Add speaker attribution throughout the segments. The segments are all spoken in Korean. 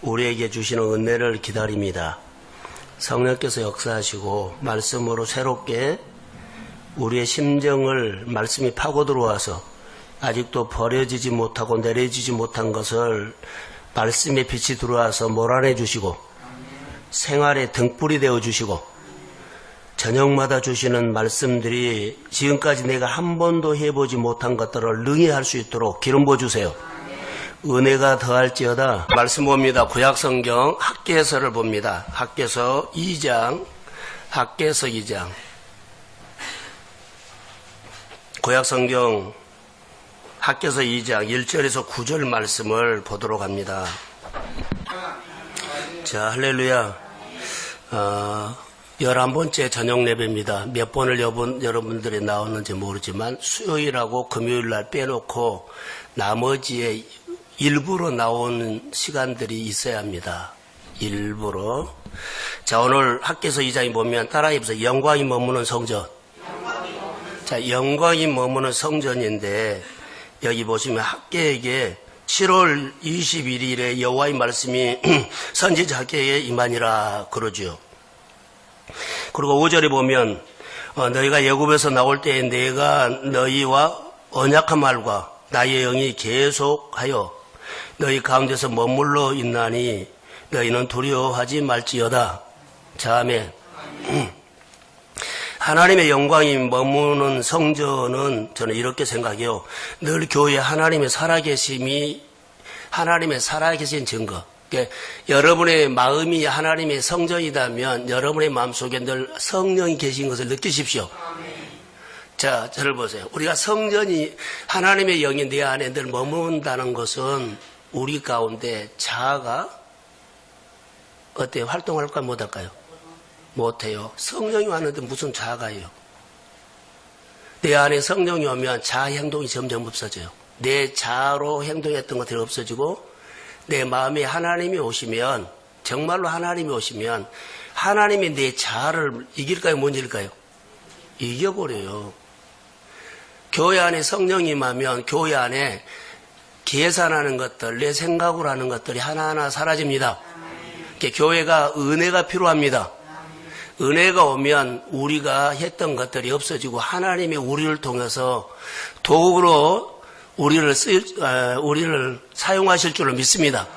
Speaker 1: 우리에게 주시는 은혜를 기다립니다. 성령께서 역사하시고 말씀으로 새롭게 우리의 심정을 말씀이 파고 들어와서 아직도 버려지지 못하고 내려지지 못한 것을 말씀의 빛이 들어와서 몰아내 주시고 생활의 등불이 되어 주시고 저녁마다 주시는 말씀들이 지금까지 내가 한 번도 해보지 못한 것들을 능히 할 수 있도록 기름 부어주세요. 은혜가 더할지어다. 말씀 봅니다. 구약성경 학개서를 봅니다. 학개서 2장 구약성경 학개서 2장 1절에서 9절 말씀을 보도록 합니다. 자, 할렐루야. 11번째 저녁 예배입니다. 몇 번을 여러분들이 나오는지 모르지만 수요일하고 금요일날 빼놓고 나머지에 일부러 나오는 시간들이 있어야 합니다. 일부러. 자, 오늘 학개서 2장에 보면 따라해보세요. 영광이 머무는 성전. 자, 영광이 머무는 성전인데 여기 보시면 학개에게 7월 21일에 여호와의 말씀이 선지자 학개에 임하니라 그러죠. 그리고 5절에 보면 너희가 애굽에서 나올 때에 내가 너희와 언약한 말과 나의 영이 계속하여 너희 가운데서 머물러 있나니 너희는 두려워하지 말지어다. 자, 아멘. 하나님의 영광이 머무는 성전은 저는 이렇게 생각해요. 늘 교회에 하나님의 살아계심이 하나님의 살아계신 증거. 그러니까 여러분의 마음이 하나님의 성전이라면 여러분의 마음속에 늘 성령이 계신 것을 느끼십시오. 자, 저를 보세요. 우리가 성전이 하나님의 영이 내 안에 늘 머문다는 것은 우리 가운데 자아가 어때요? 활동할까요? 못할까요? 못해요. 성령이 왔는데 무슨 자아가요? 내 안에 성령이 오면 자아 행동이 점점 없어져요. 내 자아로 행동했던 것들이 없어지고 내 마음에 하나님이 오시면 정말로 하나님이 오시면 하나님이 내 자아를 이길까요? 못 이길까요? 이겨버려요. 교회 안에 성령이 임하면 교회 안에 계산하는 것들, 내 생각으로 하는 것들이 하나하나 사라집니다. 교회가 은혜가 필요합니다. 은혜가 오면 우리가 했던 것들이 없어지고 하나님이 우리를 통해서 도구로 우리를 사용하실 줄을 믿습니다.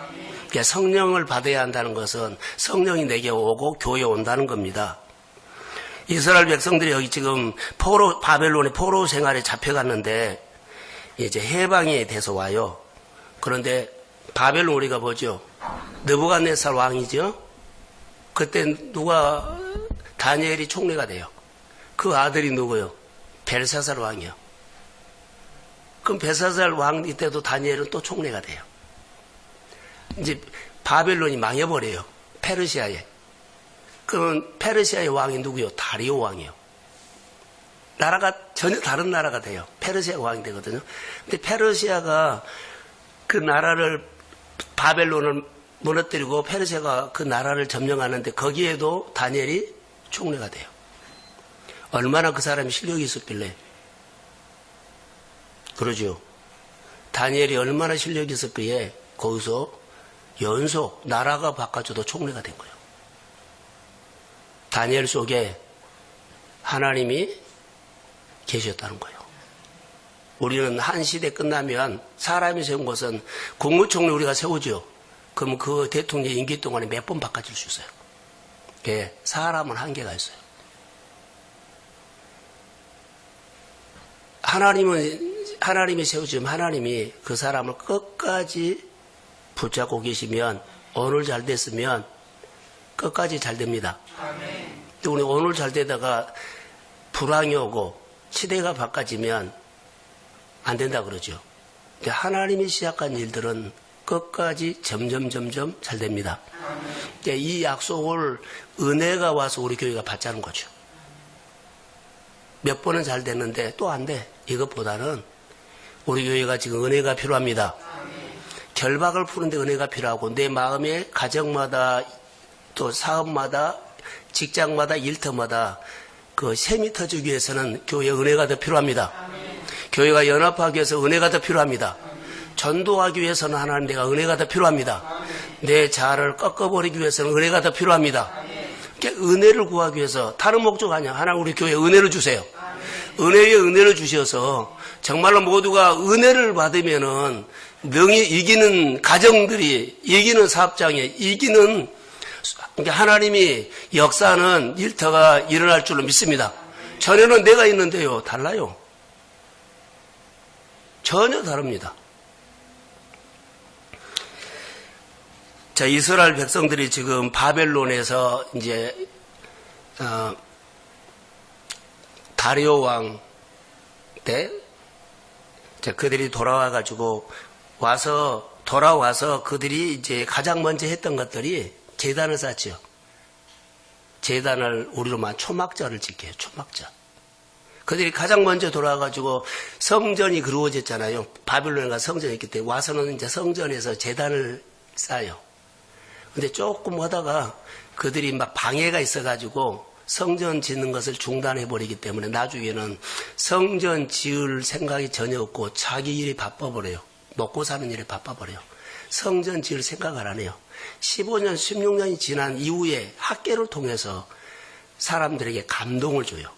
Speaker 1: 성령을 받아야 한다는 것은 성령이 내게 오고 교회에 온다는 겁니다. 이스라엘 백성들이 여기 지금 바벨론의 포로 생활에 잡혀갔는데 이제 해방이 돼서 와요. 그런데 바벨론 우리가 보죠. 느부갓네살 왕이죠. 그때 다니엘이 총리가 돼요. 그 아들이 누구요? 벨사살 왕이요. 그럼 벨사살 왕 이때도 다니엘은 또 총리가 돼요. 이제 바벨론이 망해버려요. 페르시아에. 그러면 페르시아의 왕이 누구요? 다리오 왕이요. 나라가 전혀 다른 나라가 돼요. 페르시아 왕이 되거든요. 근데 페르시아가 그 나라를 바벨론을 무너뜨리고 페르시아가 그 나라를 점령하는데 거기에도 다니엘이 총리가 돼요. 얼마나 그 사람이 실력이 있었길래. 그러죠. 다니엘이 얼마나 실력이 있었기에 거기서 연속 나라가 바꿔줘도 총리가 된 거예요. 다니엘 속에 하나님이 계셨다는 거예요. 우리는 한 시대 끝나면 사람이 세운 것은 국무총리 우리가 세우죠. 그럼 그 대통령 임기 동안에 몇 번 바꿔줄 수 있어요. 사람은 한계가 있어요. 하나님이 세우지만 하나님이 그 사람을 끝까지 붙잡고 계시면 오늘 잘 됐으면 끝까지 잘 됩니다. 근데 우리 오늘 잘 되다가 불황이 오고 시대가 바꿔지면 안 된다 그러죠. 근데 하나님이 시작한 일들은 끝까지 점점 잘 됩니다. 이 약속을 은혜가 와서 우리 교회가 받자는 거죠. 몇 번은 잘 됐는데 또 안 돼. 이것보다는 우리 교회가 지금 은혜가 필요합니다. 결박을 푸는데 은혜가 필요하고 내 마음에 가정마다 또 사업마다 직장마다 일터마다 그 셈이 터지기 위해서는 교회에 은혜가 더 필요합니다. 교회가 연합하기 위해서 은혜가 더 필요합니다. 전도하기 위해서는 하나님 내가 은혜가 더 필요합니다. 내 자아를 꺾어버리기 위해서는 은혜가 더 필요합니다. 그러니까 은혜를 구하기 위해서 다른 목적 아니야. 하나님 우리 교회에 은혜를 주세요. 은혜에 은혜를 주셔서 정말로 모두가 은혜를 받으면은 능히 이기는 가정들이, 이기는 사업장에, 이기는, 그러니까 하나님이 역사하는 일터가 일어날 줄로 믿습니다. 전에는 내가 있는데요. 달라요. 전혀 다릅니다. 자, 이스라엘 백성들이 지금 바벨론에서 이제, 다리오 왕 때, 그들이 돌아와서 그들이 이제 가장 먼저 했던 것들이 제단을 쌓죠. 제단을 우리로 말하면 초막절을 지켜요. 초막절. 그들이 가장 먼저 돌아와가지고 성전이 그루어졌잖아요. 바빌론에 가서 성전이 있기 때문에 와서는 이제 성전에서 제단을 쌓아요. 근데 조금 하다가 그들이 막 방해가 있어가지고 성전 짓는 것을 중단해버리기 때문에 나중에는 성전 지을 생각이 전혀 없고 자기 일이 바빠버려요. 먹고 사는 일에 바빠버려요. 성전 지을 생각을 안 해요. 15년, 16년이 지난 이후에 학계를 통해서 사람들에게 감동을 줘요.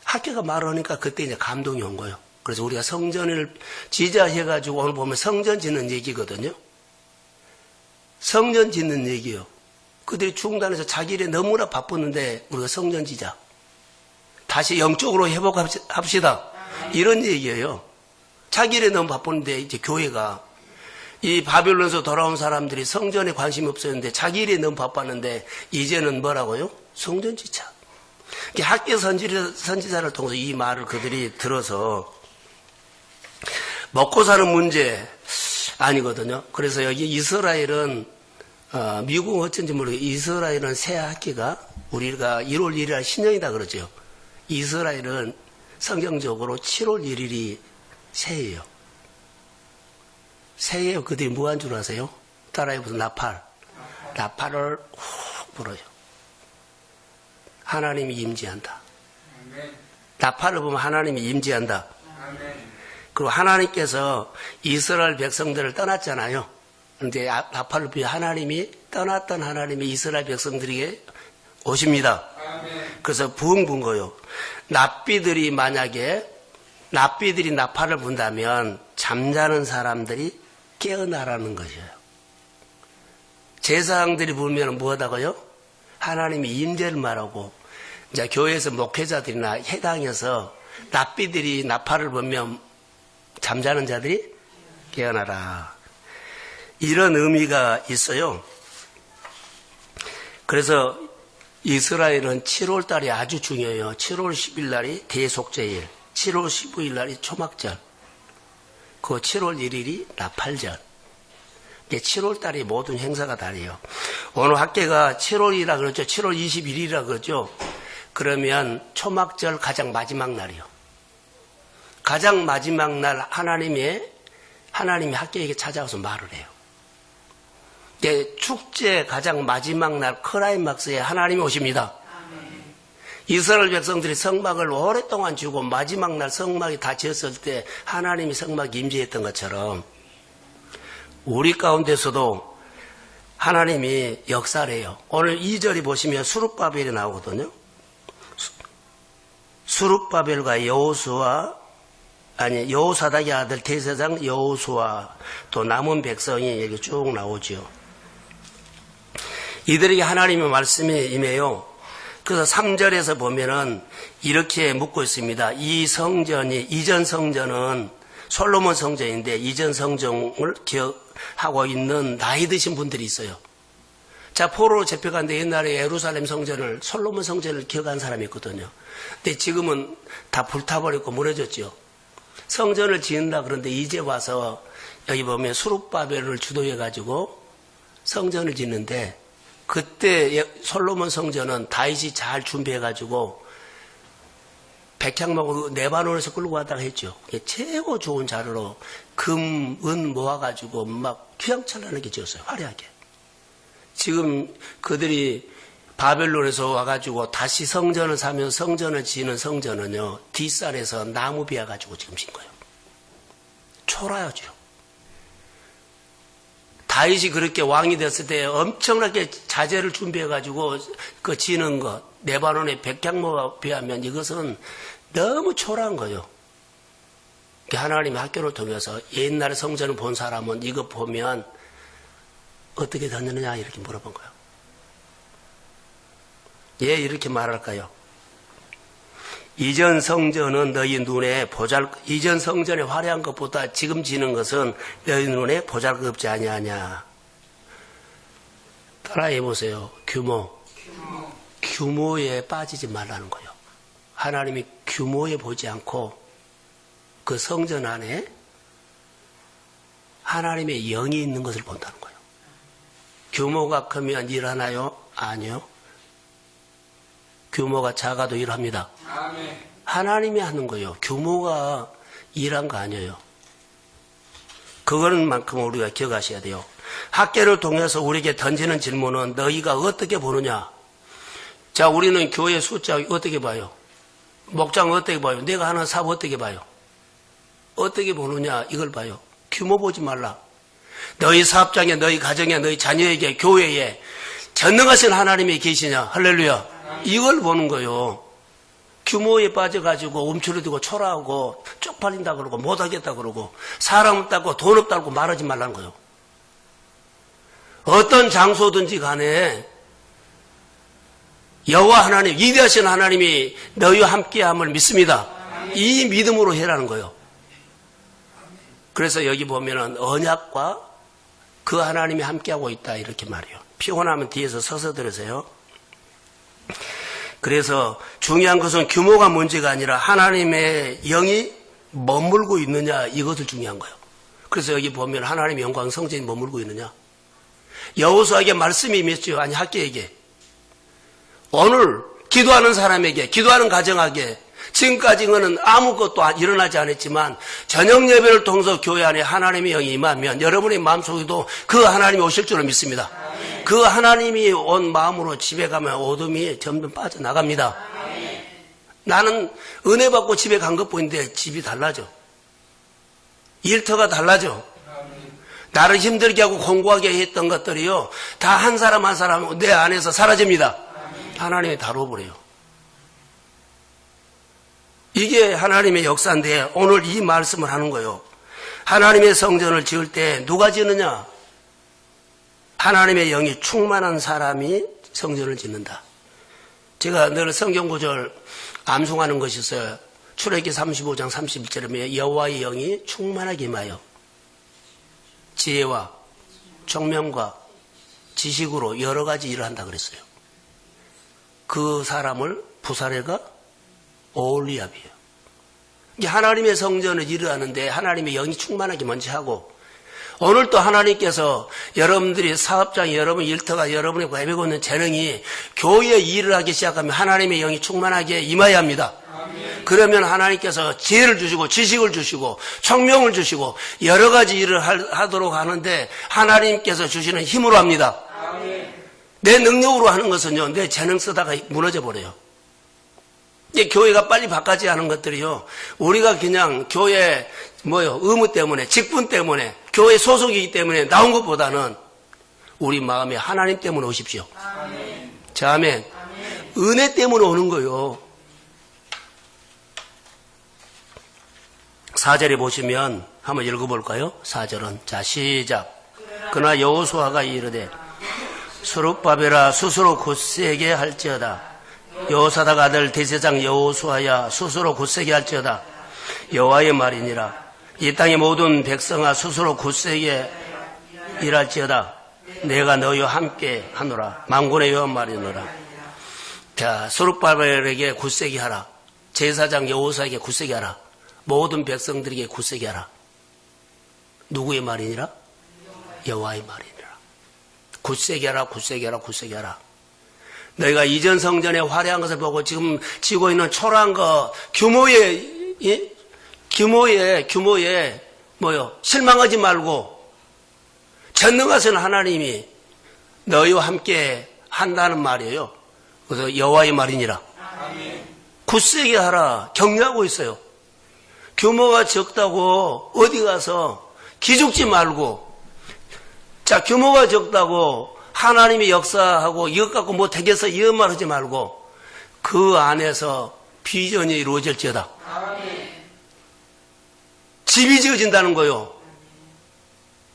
Speaker 1: 학계가 말을 하니까 그때 이제 감동이 온 거예요. 그래서 우리가 성전을 지자 해가지고 오늘 보면 성전 짓는 얘기거든요. 성전 짓는 얘기요. 그들이 중단해서 자기 일에 너무나 바쁘는데 우리가 성전 지자. 다시 영적으로 회복합시다. 이런 얘기예요. 자기 일에 너무 바쁘는데 이제 교회가 이 바빌론에서 돌아온 사람들이 성전에 관심이 없었는데 자기 일에 너무 바빴는데 이제는 뭐라고요? 성전 지자. 학계 선지자를 통해서 이 말을 그들이 들어서 먹고 사는 문제 아니거든요. 그래서 여기 이스라엘은 미국은 어쩐지 모르겠어요. 이스라엘은 새 학기가 우리가 1월 1일 신년이다 그러죠. 이스라엘은 성경적으로 7월 1일이 새해예요. 새해에 그들이 뭐 한 줄 아세요? 따라해보세요. 나팔을 훅 불어요. 하나님이 임재한다. 나팔을 보면 하나님이 임재한다. 그리고 하나님께서 이스라엘 백성들을 떠났잖아요. 그런데 나팔을 불어 하나님이 떠났던 하나님이 이스라엘 백성들에게 오십니다. 그래서 붕 분 거예요. 납비들이 나팔을 분다면 잠자는 사람들이 깨어나라는 것이에요. 제사장들이 불면 뭐하다고요? 하나님이 임재를 말하고 이제 교회에서 목회자들이나 해당해서 납비들이 나팔을 불면 잠자는 자들이 깨어나라. 이런 의미가 있어요. 그래서 이스라엘은 7월 달이 아주 중요해요. 7월 10일 날이 대속제일, 7월 15일 날이 초막절, 그 7월 1일이 나팔절. 7월 달이 모든 행사가 다르요. 오늘 학계가 7월이라 그러죠. 7월 21일이라 그러죠. 그러면 초막절 가장 마지막 날이요. 가장 마지막 날 하나님이 학계에게 찾아와서 말을 해요. 축제 가장 마지막 날 클라이막스에 하나님이 오십니다. 이스라엘 백성들이 성막을 오랫동안 지고 마지막 날 성막이 다 지었을 때 하나님이 성막에 임재했던 것처럼 우리 가운데서도 하나님이 역사를 해요. 오늘 2절이 보시면 수룹바벨이 나오거든요. 수룹바벨과 여호사닥의 아들 대제사장 여호수아 또 남은 백성이 여기 쭉 나오죠. 이들에게 하나님의 말씀이 임해요. 그래서 3절에서 보면은 이렇게 묻고 있습니다. 이전 성전은 솔로몬 성전인데 이전 성전을 기억하고 있는 나이 드신 분들이 있어요. 자, 포로로 잡혀갔는데 옛날에 예루살렘 성전을, 솔로몬 성전을 기억한 사람이 있거든요. 근데 지금은 다 불타버리고 무너졌죠. 성전을 지은다 그런데 이제 와서 여기 보면 수룹바벨을 주도해가지고 성전을 짓는데 그때 솔로몬 성전은 다윗이 잘 준비해가지고 백향목으로 레바논에서 끌고 가다가 했죠. 최고 좋은 자료로 금, 은 모아가지고 막 휘황찬란하게 지었어요. 화려하게. 지금 그들이 바벨론에서 와가지고 다시 성전을 사면 성전을 지는 성전은요, 뒷산에서 나무 베어가지고 지금 진 거예요. 초라하죠. 다윗이 그렇게 왕이 됐을 때 엄청나게 자재를 준비해가지고 그 지는 것, 레바논의 백향목에 비하면 이것은 너무 초라한 거죠. 하나님의 학교를 통해서 옛날에 성전을 본 사람은 이거 보면 어떻게 졌느냐 이렇게 물어본 거예요. 예, 이렇게 말할까요? 이전 성전은 너희 눈에 이전 성전의 화려한 것보다 지금 지는 것은 너희 눈에 보잘것없지 아니하냐. 따라해 보세요. 규모에 빠지지 말라는 거예요. 하나님이 규모에 보지 않고 그 성전 안에 하나님의 영이 있는 것을 본다는 거예요. 규모가 크면 일하나요? 아니요. 규모가 작아도 일합니다. 아멘. 하나님이 하는 거예요. 규모가 일한 거 아니에요. 그거는 만큼 우리가 기억하셔야 돼요. 학계를 통해서 우리에게 던지는 질문은 너희가 어떻게 보느냐. 자, 우리는 교회 숫자 어떻게 봐요? 목장 어떻게 봐요? 내가 하는 사업 어떻게 봐요? 어떻게 보느냐 이걸 봐요. 규모 보지 말라. 너희 사업장에, 너희 가정에, 너희 자녀에게, 교회에 전능하신 하나님이 계시냐. 할렐루야. 이걸 보는 거예요. 규모에 빠져가지고 움츠러들고 초라하고 쪽팔린다 그러고 못하겠다 그러고 사람 없다고 돈 없다고 말하지 말라는 거예요. 어떤 장소든지 간에 여호와 하나님, 위대하신 하나님이 너희와 함께함을 믿습니다. 이 믿음으로 해라는 거예요. 그래서 여기 보면은 언약과 그 하나님이 함께하고 있다 이렇게 말해요. 피곤하면 뒤에서 서서 들으세요. 그래서 중요한 것은 규모가 문제가 아니라 하나님의 영이 머물고 있느냐 이것을 중요한 거예요. 그래서 여기 보면 하나님의 영광 성전이 머물고 있느냐. 여호수아에게 말씀이 임했죠. 아니 학교에게. 오늘 기도하는 사람에게, 기도하는 가정에게 지금까지는 아무것도 일어나지 않았지만 저녁 예배를 통해서 교회 안에 하나님의 영이 임하면 여러분의 마음속에도 그 하나님이 오실 줄을 믿습니다. 그 하나님이 온 마음으로 집에 가면 어둠이 점점 빠져나갑니다. 나는 은혜 받고 집에 간 것뿐인데 집이 달라져. 일터가 달라져. 나를 힘들게 하고 공부하게 했던 것들이요. 다 한 사람 한 사람 내 안에서 사라집니다. 하나님이 다뤄버려요. 이게 하나님의 역사인데 오늘 이 말씀을 하는 거예요. 하나님의 성전을 지을 때 누가 지느냐? 하나님의 영이 충만한 사람이 성전을 짓는다. 제가 늘 성경 구절 암송하는 것이 있어요. 출애굽기 35장 31절에 여호와의 영이 충만하게 임하여 지혜와 총명과 지식으로 여러 가지 일을 한다 그랬어요. 그 사람을 부사레가 오홀리압이에요. 하나님의 성전을 일을 하는데 하나님의 영이 충만하게 먼저 하고 오늘 또 하나님께서 여러분들이 사업장이 여러분 일터가 여러분의 가지고 있는 재능이 교회 일을 하기 시작하면 하나님의 영이 충만하게 임해야 합니다. 아멘. 그러면 하나님께서 지혜를 주시고 지식을 주시고 총명을 주시고 여러 가지 일을 하도록 하는데 하나님께서 주시는 힘으로 합니다. 아멘. 내 능력으로 하는 것은요, 내 재능 쓰다가 무너져 버려요. 이 교회가 빨리 바뀌지 않은 것들이요, 우리가 그냥 교회 의무 때문에, 직분 때문에, 교회 소속이기 때문에 나온 것보다는 우리 마음에 하나님 때문에 오십시오. 아멘. 자, 아멘. 아멘. 은혜 때문에 오는 거요. 4절에 보시면 한번 읽어볼까요? 4절은 자 시작. 그러나 여호수아가 이르되 스룹바벨아 스스로 굳세게 할지어다. 여호사닥 아들 대제사장 여호수아야 스스로 굳세게 할지어다. 여호와의 말이니라. 이 땅의 모든 백성아 스스로 굳세게 일할지어다. 내가 너희와 함께 하노라. 만군의 여호와 말이노라. 자, 스룹바벨에게 굳세게 하라. 제사장 여호사에게 굳세게 하라. 모든 백성들에게 굳세게 하라. 누구의 말이니라? 여호와의 말이니라. 굳세게 하라, 굳세게 하라, 굳세게 하라. 너희가 이전 성전의 화려한 것을 보고 지금 지고 있는 초라한 거 규모에 실망하지 말고 전능하신 하나님이 너희와 함께 한다는 말이에요. 그래서 여호와의 말이니라. 굳세게 하라. 격려하고 있어요. 규모가 적다고 어디 가서 기죽지 말고 자, 규모가 적다고 하나님의 역사하고 이것 갖고 뭐 되겠어 이런 말 하지 말고 그 안에서 비전이 이루어질지어다. 집이 지어진다는 거요.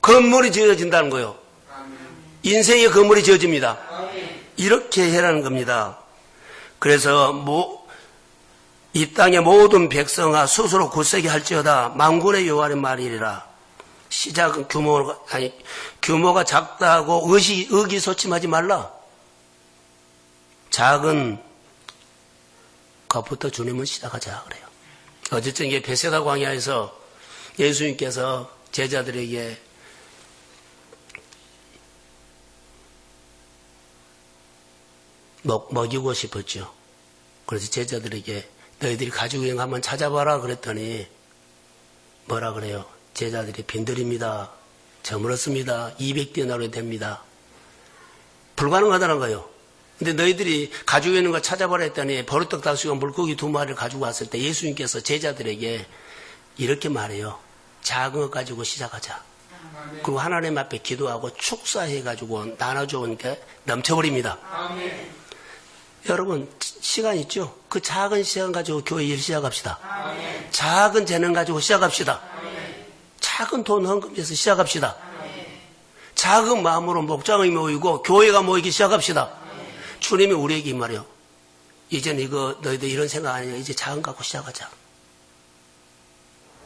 Speaker 1: 건물이 지어진다는 거요. 인생의 건물이 지어집니다. 이렇게 해라는 겁니다. 그래서 이 땅의 모든 백성아 스스로 굳세게 할지어다. 만군의 여호와의 말이라. 시작은 규모가 작다고 의기소침하지 말라. 작은 것부터 주님은 시작하자 그래요. 어쨌든 이게 베세다 광야에서 예수님께서 제자들에게 먹이고 싶었죠. 그래서 제자들에게 너희들이 가지고 한번 찾아봐라 그랬더니 뭐라 그래요? 제자들이 빈들입니다. 저물었습니다. 200데나리온이 됩니다. 불가능하다는 거예요. 근데 너희들이 가지고 있는 거 찾아봐라 했더니 버릇떡 5개와 물고기 2마리를 가지고 왔을 때 예수님께서 제자들에게 이렇게 말해요. 작은 것 가지고 시작하자. 그리고 하나님 앞에 기도하고 축사해가지고 나눠주는 게 넘쳐버립니다. 여러분 시간 있죠? 그 작은 시간 가지고 교회 일 시작합시다. 작은 재능 가지고 시작합시다. 작은 돈 헌금해서 시작합시다. 작은 마음으로 목장이 모이고 교회가 모이기 시작합시다. 주님이 우리에게 이 말이요. 이제는 이거 너희들 이런 생각 아니야. 이제 작은 거 갖고 시작하자.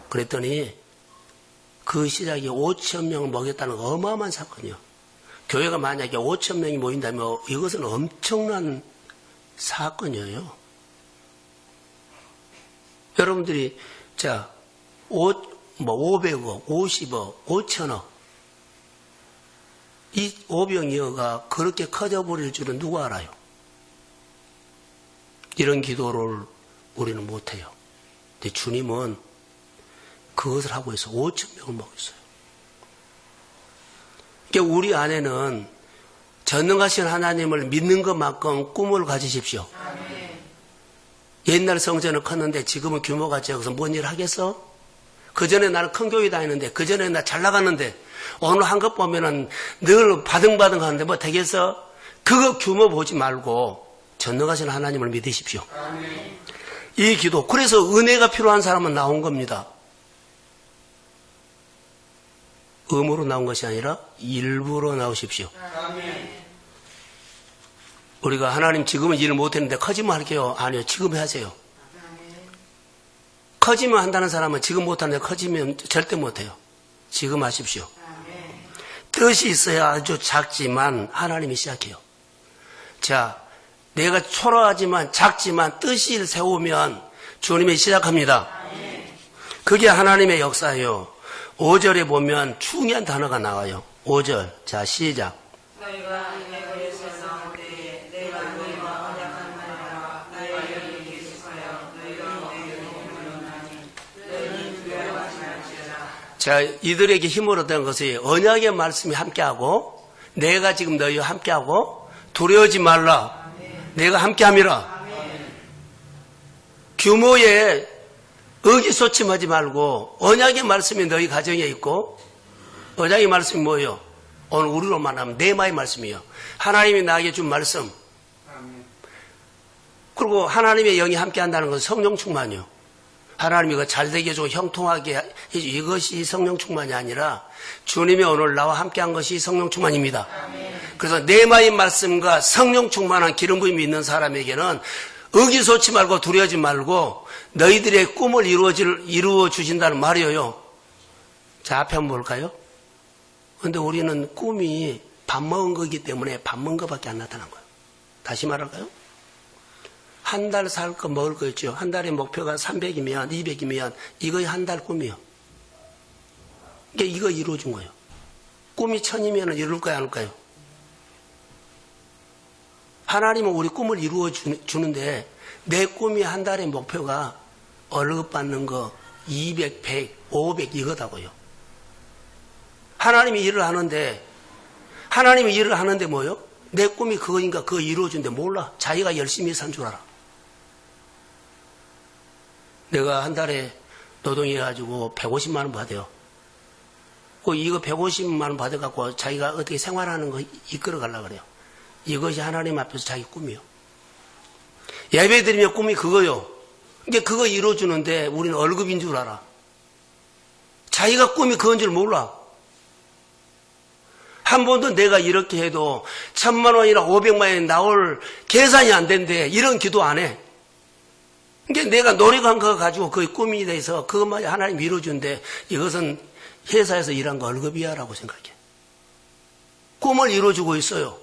Speaker 1: 그랬더니 그 시작이 5천 명을 먹였다는 거 어마어마한 사건이요. 교회가 만약에 5천 명이 모인다면 이것은 엄청난 사건이에요. 여러분들이 자 500억, 50억, 5천억 이 오병이어가 그렇게 커져버릴 줄은 누가 알아요? 이런 기도를 우리는 못해요. 근데 주님은 그것을 하고 있어. 5천 명을 먹였어요. 그러니까 우리 안에는 전능하신 하나님을 믿는 것만큼 꿈을 가지십시오. 옛날 성전은 컸는데 지금은 규모가 적어서 뭔 일 하겠어? 그전에 나는 큰 교회 다니는데 그전에 나 잘 나갔는데 오늘 한 것 보면은 늘 바등바등 하는데 뭐 되겠어? 그거 규모 보지 말고 전능하신 하나님을 믿으십시오. 이 기도. 그래서 은혜가 필요한 사람은 나온 겁니다. 음으로 나온 것이 아니라 일부러 나오십시오. 우리가 하나님 지금은 일을 못했는데 커지면 할게요. 아니요. 지금 하세요. 커지면 한다는 사람은 지금 못하는데 커지면 절대 못해요. 지금 하십시오. 뜻이 있어야 아주 작지만 하나님이 시작해요. 자, 내가 초라하지만 작지만 뜻을 세우면 주님이 시작합니다. 그게 하나님의 역사예요. 5절에 보면 중요한 단어가 나와요. 5절. 자, 시작. 자, 이들에게 힘을 얻은 것이 언약의 말씀이 함께하고 내가 지금 너희와 함께하고 두려워하지 말라. 내가 함께함이라. 규모에 의기소침하지 말고 언약의 말씀이 너희 가정에 있고 언약의 말씀이 뭐예요? 오늘 우리로 말하면 네마의 말씀이요. 하나님이 나에게 준 말씀. 그리고 하나님의 영이 함께한다는 것은 성령 충만이요. 하나님이 이거 잘되게 해주고 형통하게 해주고 이것이 성령 충만이 아니라 주님이 오늘 나와 함께한 것이 성령 충만입니다. 그래서 네마의 말씀과 성령 충만한 기름 부음이 있는 사람에게는 의기소치 말고 두려워하지 말고 너희들의 꿈을 이루어 주신다는 말이에요. 자, 앞에 한번 볼까요? 그런데 우리는 꿈이 밥 먹은 거기 때문에 밥 먹은 거밖에 안 나타난 거예요. 다시 말할까요? 한 달 살 거 먹을 거 있죠. 한 달의 목표가 300이면 200이면 이거의 한 달 꿈이요. 그러니까 이거 이루어준 거예요. 꿈이 1000이면 이룰 거야 안 할까요? 하나님은 우리 꿈을 이루어 주는데 내 꿈이 한 달의 목표가 월급 받는 거 200, 100, 500 이거다고요. 하나님이 일을 하는데 뭐요? 내 꿈이 그거인가 그거 이루어준데 몰라. 자기가 열심히 산 줄 알아. 내가 한 달에 노동해가지고 150만 원 받아요. 이거 150만 원 받아갖고 자기가 어떻게 생활하는 거 이끌어 가려고 그래요. 이것이 하나님 앞에서 자기 꿈이요. 예배 드리면 꿈이 그거요. 근데 그거 이루어주는데 우리는 월급인 줄 알아. 자기가 꿈이 그건 줄 몰라. 한 번도 내가 이렇게 해도 1000만 원이나 500만 원이 나올 계산이 안 된대. 이런 기도 안 해. 그러니까 내가 노력한 거 가지고 그게 꿈이 돼서 그것만 하나님 이루어주는데 이것은 회사에서 일한 거 월급이야 라고 생각해. 꿈을 이루어주고 있어요.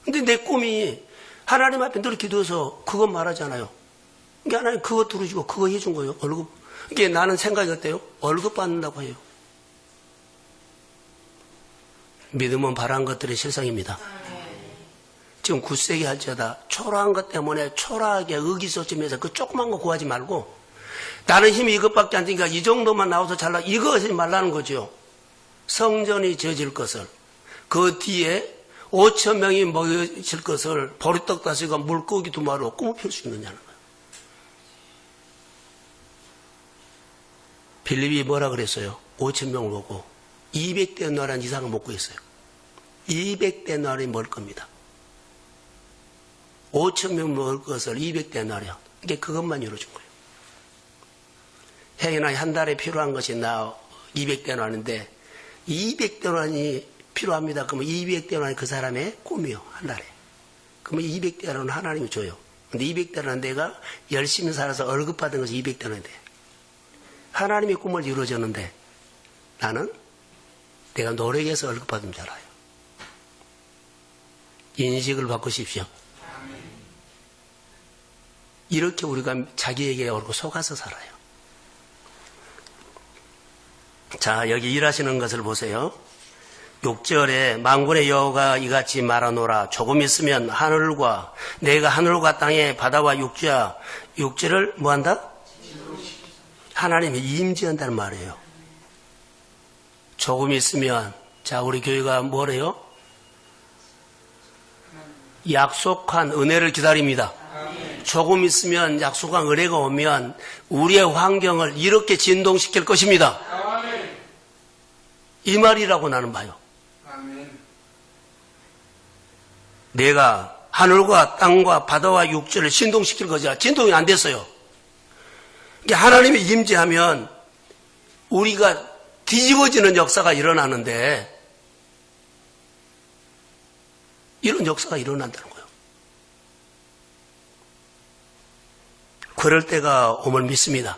Speaker 1: 근데 내 꿈이 하나님 앞에 늘 기도해서 그것 말하잖아요. 그러니까 하나님 그거 들어주고 그거 해준 거예요. 월급. 그러니까 나는 생각이 어때요? 월급 받는다고 해요. 믿음은 바란 것들의 실상입니다. 지금 9세기 할지어다 초라한 것 때문에 초라하게 의기소침해서 그 조그만 거 구하지 말고 나는 힘이 이것밖에 안 되니까 이 정도만 나와서 잘나 이거 하지 말라는 거죠. 성전이 지어질 것을 그 뒤에 5천 명이 모여질 것을 보리떡 다시가 물고기 2마리로 꿈을 펼 수 있느냐는 거예요. 빌립이 뭐라 그랬어요? 5천 명을 보고 200데나리온 이상을 먹고 있어요. 200데나리온이 먹을 겁니다. 5천 명 먹을 것을 200데나리온. 이게 그것만 열어준 거예요. 행여나 한 달에 필요한 것이 나 200데나리온인데 200데나리온이 필요합니다. 그러면 200데나리온이 그 사람의 꿈이요. 한 달에. 그러면 200데나리온 하나님이 줘요. 근데 200데나리온 내가 열심히 살아서 월급 받은 것이 200데나리온인데 하나님의 꿈을 이루어줬는데 나는 내가 노력해서 월급 받은 줄 알아요. 인식을 바꾸십시오. 이렇게 우리가 자기에게 옳고 속아서 살아요. 자, 여기 일하시는 것을 보세요. 6절에 만군의 여호와가 이같이 말하노라. 조금 있으면 하늘과 내가 하늘과 땅에 바다와 육지를 뭐한다? 하나님이 임재한다는 말이에요. 조금 있으면 자 우리 교회가 뭐래요? 약속한 은혜를 기다립니다. 조금 있으면 약속한 은혜가 오면 우리의 환경을 이렇게 진동시킬 것입니다. 이 말이라고 나는 봐요. 내가 하늘과 땅과 바다와 육지를 진동시킬 거죠. 진동이 안 됐어요. 하나님이 임재하면 우리가 뒤집어지는 역사가 일어나는데 이런 역사가 일어난다는 거예요. 그럴 때가 오면 믿습니다.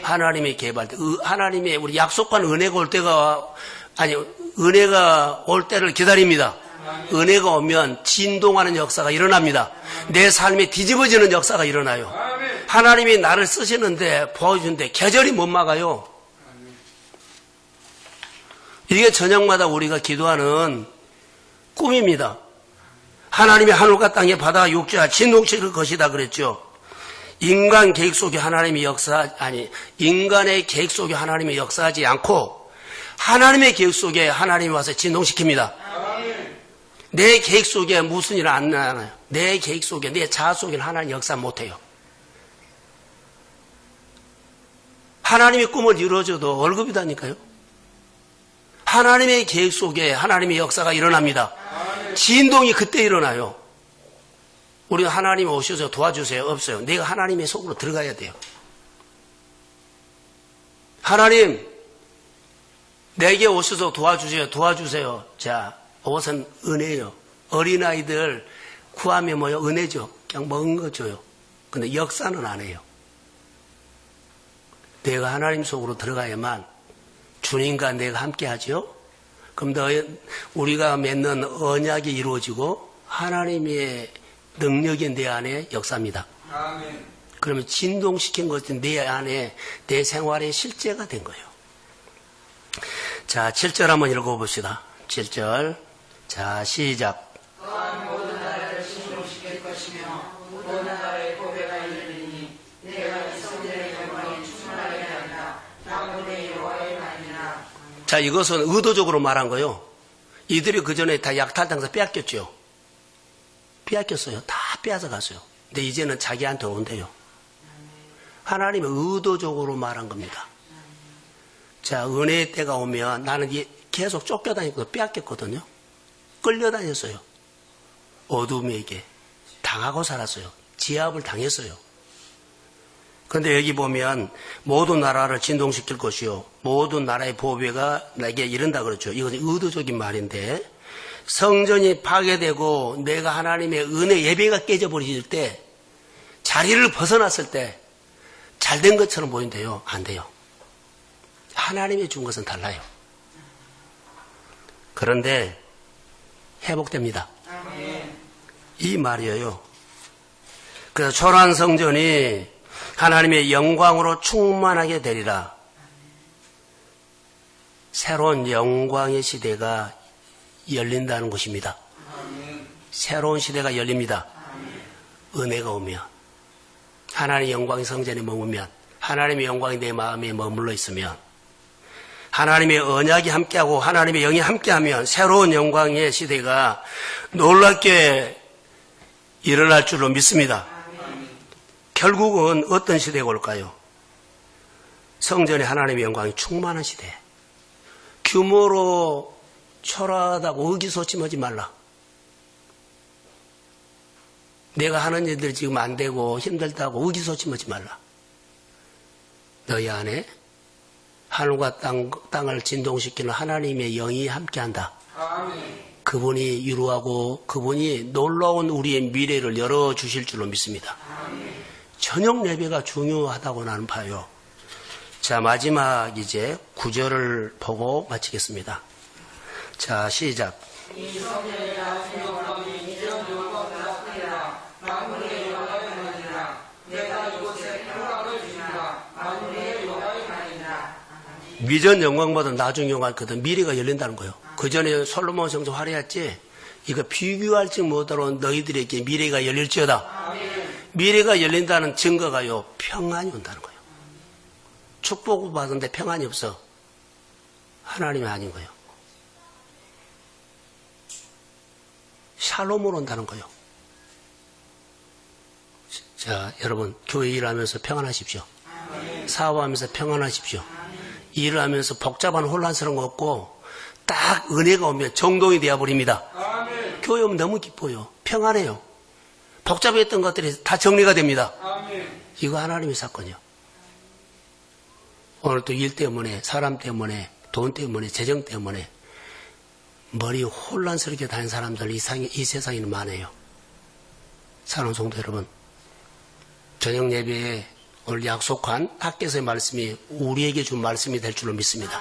Speaker 1: 하나님의 개발 때, 하나님의 우리 약속한 은혜가 올 때가 은혜가 올 때를 기다립니다. 은혜가 오면 진동하는 역사가 일어납니다. 내 삶에 뒤집어지는 역사가 일어나요. 하나님이 나를 쓰시는데 보여주는데 계절이 못 막아요. 이게 저녁마다 우리가 기도하는 꿈입니다. 하나님의 하늘과 땅의 바다 육지와 진동시킬 것이다 그랬죠. 인간 계획 속에 하나님이 인간의 계획 속에 하나님이 역사하지 않고 하나님의 계획 속에 하나님이 와서 진동시킵니다. 내 계획 속에 무슨 일 안 나요. 내 계획 속에 내 자아 속에는 하나님 역사 못해요. 하나님의 꿈을 이루어줘도 월급이다니까요. 하나님의 계획 속에 하나님의 역사가 일어납니다. 진동이 그때 일어나요. 우리가 하나님 오셔서 도와주세요. 없어요. 내가 하나님의 속으로 들어가야 돼요. 하나님 내게 오셔서 도와주세요. 자, 그것은 은혜예요. 어린아이들 구하면 뭐요? 은혜죠. 그냥 먹은 거 줘요. 근데 역사는 안 해요. 내가 하나님 속으로 들어가야만 주님과 내가 함께 하죠. 그럼 우리가 맺는 언약이 이루어지고 하나님의 능력이 내 안에 역사입니다. 아멘. 그러면 진동시킨 것이 내 안에 내 생활의 실제가 된 거예요. 자, 7절 한번 읽어봅시다. 7절. 자, 시작.
Speaker 2: 또한 모든 나라를 진동시킬 것이며 모든 나라의 보배가 이르리니 내가 이 성전의 영광이 충만하게 한다. 만군의 여호와의 말이나.
Speaker 1: 자, 이것은 의도적으로 말한 거예요. 이들이 그 전에 다 약탈당해서 빼앗겼죠. 빼앗겼어요. 다 빼앗아 갔어요. 근데 이제는 자기한테 온대요. 하나님이 의도적으로 말한 겁니다. 자, 은혜의 때가 오면 나는 계속 쫓겨다니고 빼앗겼거든요. 끌려다녔어요. 어둠에게 당하고 살았어요. 지압을 당했어요. 그런데 여기 보면 모든 나라를 진동시킬 것이요 모든 나라의 보배가 내게 이른다 그렇죠. 이것은 의도적인 말인데 성전이 파괴되고 내가 하나님의 은혜 예배가 깨져버릴 때 자리를 벗어났을 때 잘된 것처럼 보인대요. 안 돼요. 하나님이 준 것은 달라요. 그런데 회복됩니다. 이 말이에요. 그래서 초라한 성전이 하나님의 영광으로 충만하게 되리라. 새로운 영광의 시대가 열린다는 것입니다. 새로운 시대가 열립니다. 은혜가 오면 하나님의 영광이 성전에 머물면 하나님의 영광이 내 마음에 머물러 있으면 하나님의 언약이 함께하고 하나님의 영이 함께하면 새로운 영광의 시대가 놀랍게 일어날 줄로 믿습니다. 결국은 어떤 시대가 올까요? 성전에 하나님의 영광이 충만한 시대. 규모로 초라하다고 의기소침하지 말라. 내가 하는 일들이 지금 안 되고 힘들다고 의기소침하지 말라. 너희 안에 하늘과 땅을 진동시키는 하나님의 영이 함께한다. 그분이 유로하고 그분이 놀라운 우리의 미래를 열어주실 줄로 믿습니다. 저녁 예배가 중요하다고 나는 봐요. 자, 마지막 이제 9절을 보고 마치겠습니다. 자, 시작. 미전 영광보다 나중 영광이거든. 미래가 열린다는 거예요. 그 전에 솔로몬 성전 화려했지. 이거 비교할지 못하는 너희들에게 미래가 열릴지어다. 미래가 열린다는 증거가요. 평안이 온다는 거예요. 축복을 받은데 평안이 없어. 하나님이 아닌 거예요. 샬롬으로 온다는 거예요. 자, 여러분 교회 일하면서 평안하십시오. 사업하면서 평안하십시오. 일을 하면서 복잡한 혼란스러운 거 없고 딱 은혜가 오면 정동이 되어버립니다. 교회 오면 너무 기뻐요. 평안해요. 복잡했던 것들이 다 정리가 됩니다. 이거 하나님의 사건이요. 오늘 또 일 때문에 사람 때문에 돈 때문에 재정 때문에 머리 혼란스럽게 다니는 사람들 이 세상에는 많아요. 사랑하는 성도 여러분, 저녁 예배에 오늘 약속한 학교에서의 말씀이 우리에게 준 말씀이 될 줄로 믿습니다.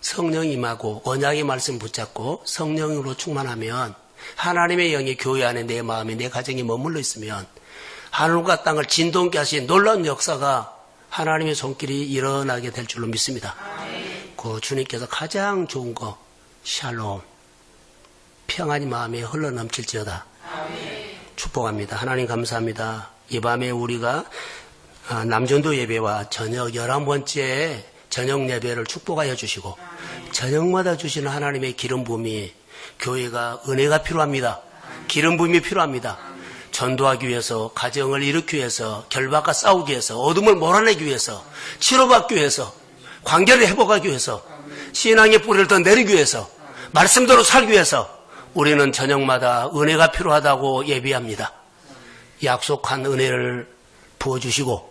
Speaker 1: 성령이 임하고 언약의 말씀 붙잡고 성령으로 충만하면 하나님의 영이 교회 안에 내 마음에 내 가정에 머물러 있으면 하늘과 땅을 진동케 하신 놀라운 역사가 하나님의 손길이 일어나게 될 줄로 믿습니다. 그 주님께서 가장 좋은 거 샬롬 평안이 마음에 흘러넘칠지어다. 축복합니다. 하나님 감사합니다. 이 밤에 우리가 남전도 예배와 저녁 11번째 저녁 예배를 축복하여 주시고 저녁마다 주시는 하나님의 기름 부음이 교회가 은혜가 필요합니다. 기름 부음이 필요합니다. 전도하기 위해서 가정을 일으키기 위해서 결박과 싸우기 위해서 어둠을 몰아내기 위해서 치료받기 위해서 관계를 회복하기 위해서 신앙의 뿌리를 더 내리기 위해서 말씀대로 살기 위해서 우리는 저녁마다 은혜가 필요하다고 예비합니다. 약속한 은혜를 부어주시고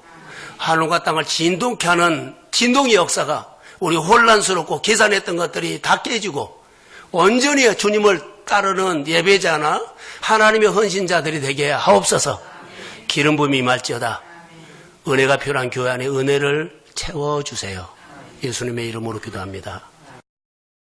Speaker 1: 하늘과 땅을 진동케 하는 진동의 역사가 우리 혼란스럽고 계산했던 것들이 다 깨지고 온전히 주님을 따르는 예배자나 하나님의 헌신자들이 되게 하옵소서. 기름 부음이 임할지어다. 은혜가 필요한 교회 안에 은혜를 채워주세요. 예수님의 이름으로 기도합니다.